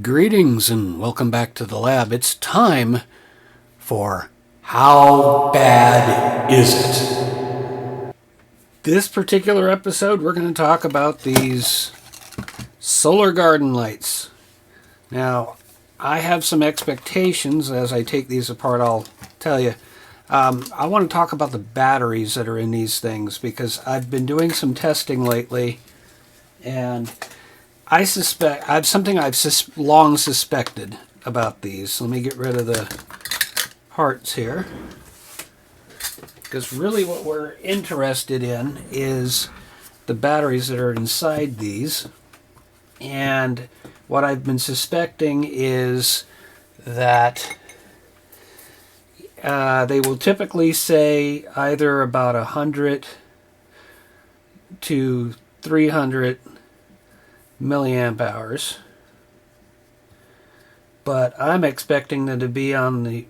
Greetings and welcome back to the lab. It's time for How Bad Is It? This particular episode, we're going to talk about these solar garden lights. Now, I have some expectations as I take these apart, I'll tell you. I want to talk about the batteries that are in these things because I've been doing some testing lately and I suspect I've long suspected about these. Let me get rid of the parts here. Because really what we're interested in is the batteries that are inside these. And what I've been suspecting is that they will typically say either about 100 to 300 milliamp hours, but I'm expecting them to be on the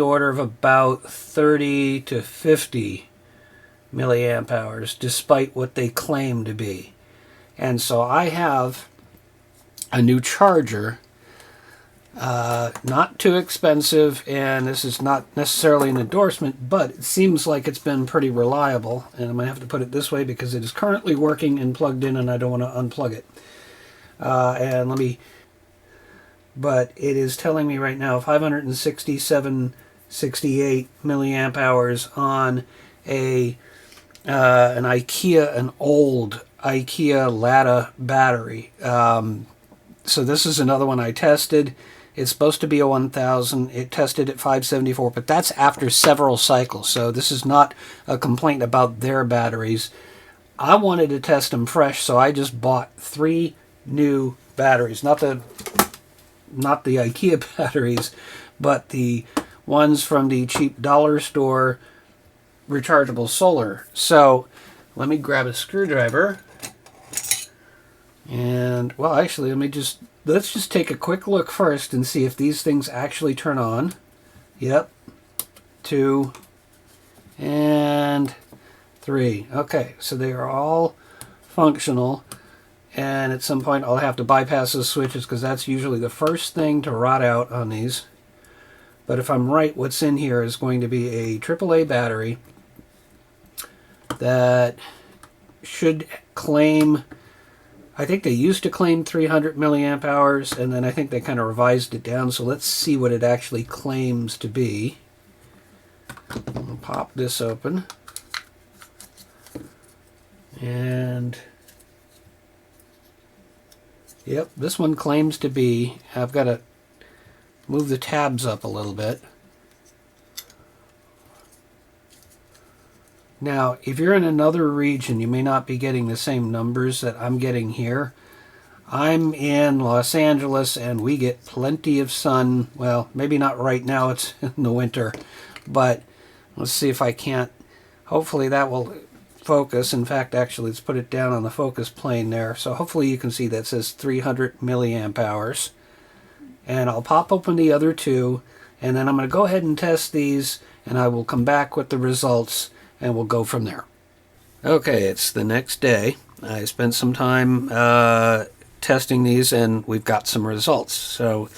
order of about 30 to 50 milliamp hours, despite what they claim to be. And so I have a new charger, not too expensive, and this is not necessarily an endorsement, but it seems like it's been pretty reliable, and I'm going to have to put it this way because it is currently working and plugged in and I don't want to unplug it. But it is telling me right now 567.68 milliamp hours on an old IKEA Lada battery. So this is another one I tested. It's supposed to be a 1000. It tested at 574, but that's after several cycles. So this is not a complaint about their batteries. I wanted to test them fresh, so I just bought 3 new batteries. Not the IKEA batteries, but the ones from the cheap dollar store rechargeable solar. So let me grab a screwdriver. And, well, actually, let's just take a quick look first and see if these things actually turn on. Yep. 2 and 3. Okay, so they are all functional. And at some point I'll have to bypass those switches because that's usually the first thing to rot out on these. But if I'm right, what's in here is going to be a AAA battery that should claim, I think they used to claim 300 milliamp hours, and then I think they kind of revised it down. So let's see what it actually claims to be. I'll pop this open. And yep, this one claims to be, I've got to move the tabs up a little bit. Now, if you're in another region, you may not be getting the same numbers that I'm getting here. I'm in Los Angeles, and we get plenty of sun. Well, maybe not right now, it's in the winter. But let's see if I can't. Hopefully that will focus. In fact, actually, let's put it down on the focus plane there. So hopefully you can see that says 300 milliamp hours. And I'll pop open the other 2, and then I'm going to go ahead and test these, and I will come back with the results, and we'll go from there. Okay, it's the next day. I spent some time testing these, and we've got some results. So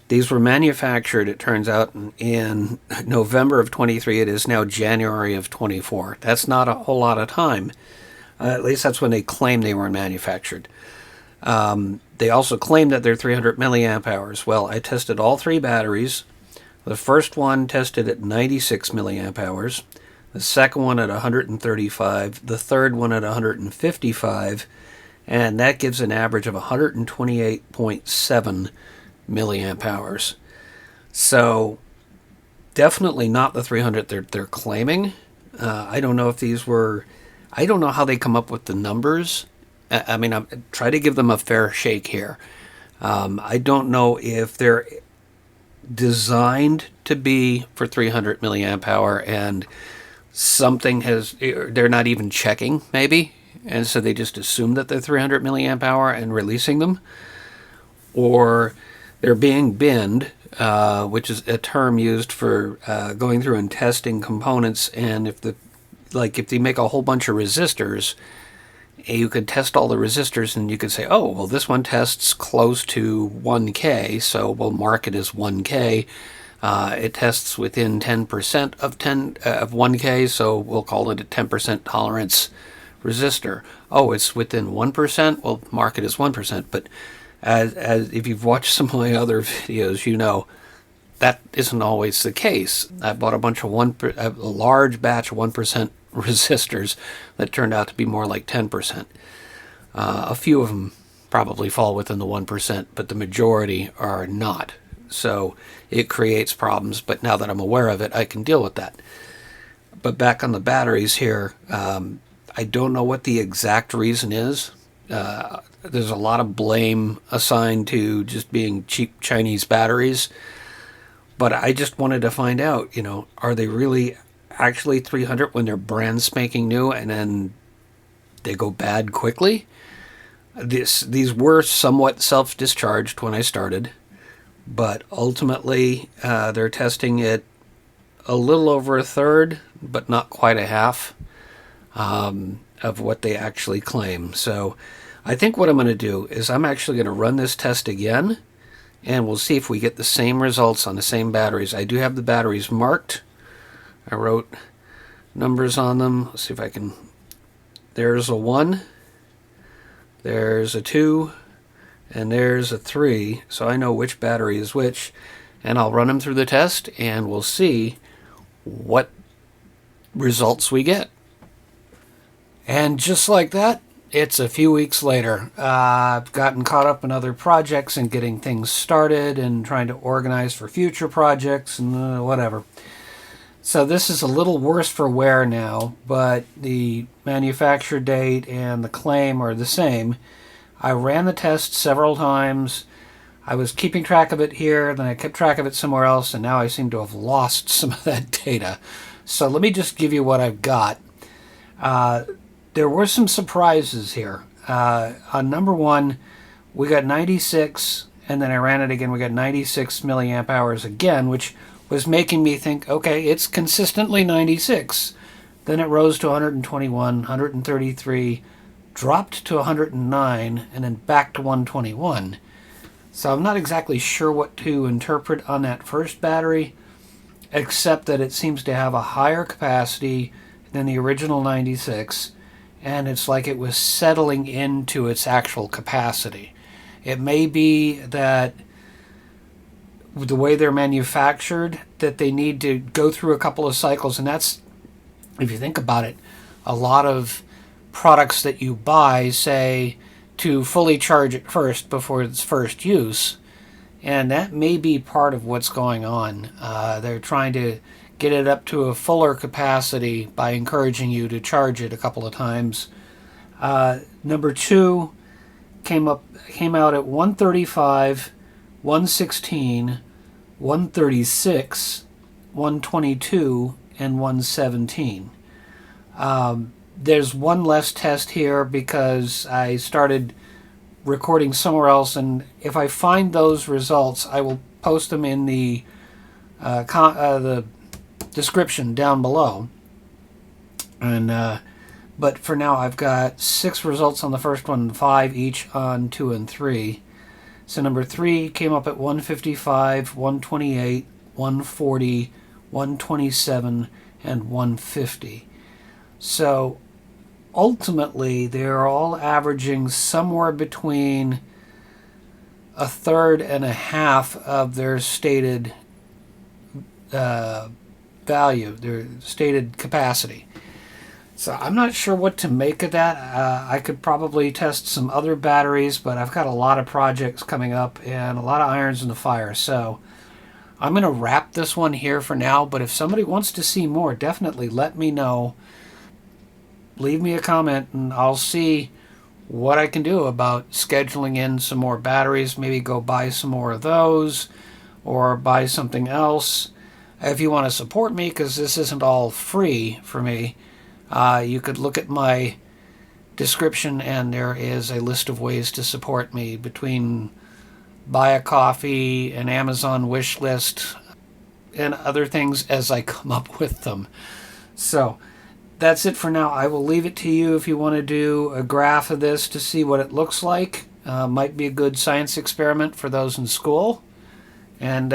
these were manufactured, it turns out, in November of 23. It is now January of 24. That's not a whole lot of time. At least that's when they claim they were manufactured. They also claim that they're 300 milliamp hours. Well, I tested all 3 batteries. The first one tested at 96 milliamp hours. The second one at 135. The third one at 155. And that gives an average of 128.7 milliamp hours. So definitely not the 300 they're claiming. I don't know if these were, I don't know how they come up with the numbers. I mean, I'm try to give them a fair shake here. I don't know if they're designed to be for 300 milliamp hour and they're not even checking maybe, and so they just assume that they're 300 milliamp hour and releasing them, or they're being binned, which is a term used for going through and testing components, and if they make a whole bunch of resistors You could test all the resistors and you could say, oh, well, this one tests close to 1K, so we'll mark it as 1K. It tests within 10% of 1K, so we'll call it a 10% tolerance resistor. Oh, it's within 1%, we'll mark it as 1%. But as if you've watched some of my other videos, you know that isn't always the case. I bought a large batch of 1% resistors that turned out to be more like 10%. A few of them probably fall within the 1%, but the majority are not. So it creates problems, but now that I'm aware of it, I can deal with that. But back on the batteries here, I don't know what the exact reason is. There's a lot of blame assigned to just being cheap Chinese batteries. But I just wanted to find out, are they really actually 300 when they're brand spanking new and then they go bad quickly? These were somewhat self-discharged when I started, but ultimately they're testing it a little over a third, but not quite a half of what they actually claim. So I think what I'm going to do is I'm actually going to run this test again, and we'll see if we get the same results on the same batteries. I do have the batteries marked. I wrote numbers on them. Let's see if I can. There's a 1, there's a 2, and there's a 3. So I know which battery is which, and I'll run them through the test, and we'll see what results we get. And just like that, it's a few weeks later. I've gotten caught up in other projects and getting things started and trying to organize for future projects and whatever. So this is a little worse for wear now, but the manufacture date and the claim are the same. I ran the test several times. I was keeping track of it here, then I kept track of it somewhere else, and now I seem to have lost some of that data. So let me just give you what I've got. There were some surprises here. On number 1, we got 96, and then I ran it again. We got 96 milliamp hours again, which was making me think, okay, it's consistently 96. Then it rose to 121, 133, dropped to 109, and then back to 121. So I'm not exactly sure what to interpret on that first battery, except that it seems to have a higher capacity than the original 96, and it's like it was settling into its actual capacity. It may be that the way they're manufactured, that they need to go through a couple of cycles, and that's, if you think about it, a lot of products that you buy say to fully charge it first before its first use, and that may be part of what's going on. They're trying to get it up to a fuller capacity by encouraging you to charge it a couple of times. Number 2 came out at 135, 116, 136, 122, and 117. There's one less test here because I started recording somewhere else, and if I find those results, I will post them in the description down below. And but for now, I've got 6 results on the first one, 5 each on 2 and 3. So number 3 came up at 155, 128, 140, 127, and 150. So ultimately, they're all averaging somewhere between a third and a half of their stated value, their stated capacity. So I'm not sure what to make of that. I could probably test some other batteries, but I've got a lot of projects coming up and a lot of irons in the fire. So I'm going to wrap this one here for now, but if somebody wants to see more, definitely let me know. Leave me a comment and I'll see what I can do about scheduling in some more batteries. Maybe go buy some more of those or buy something else. If you want to support me, because this isn't all free for me, you could look at my description and there is a list of ways to support me between buy a coffee, an Amazon wish list, and other things as I come up with them. So that's it for now. I will leave it to you if you want to do a graph of this to see what it looks like. Might be a good science experiment for those in school. And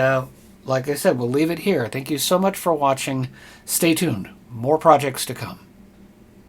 like I said, we'll leave it here. Thank you so much for watching. Stay tuned. More projects to come.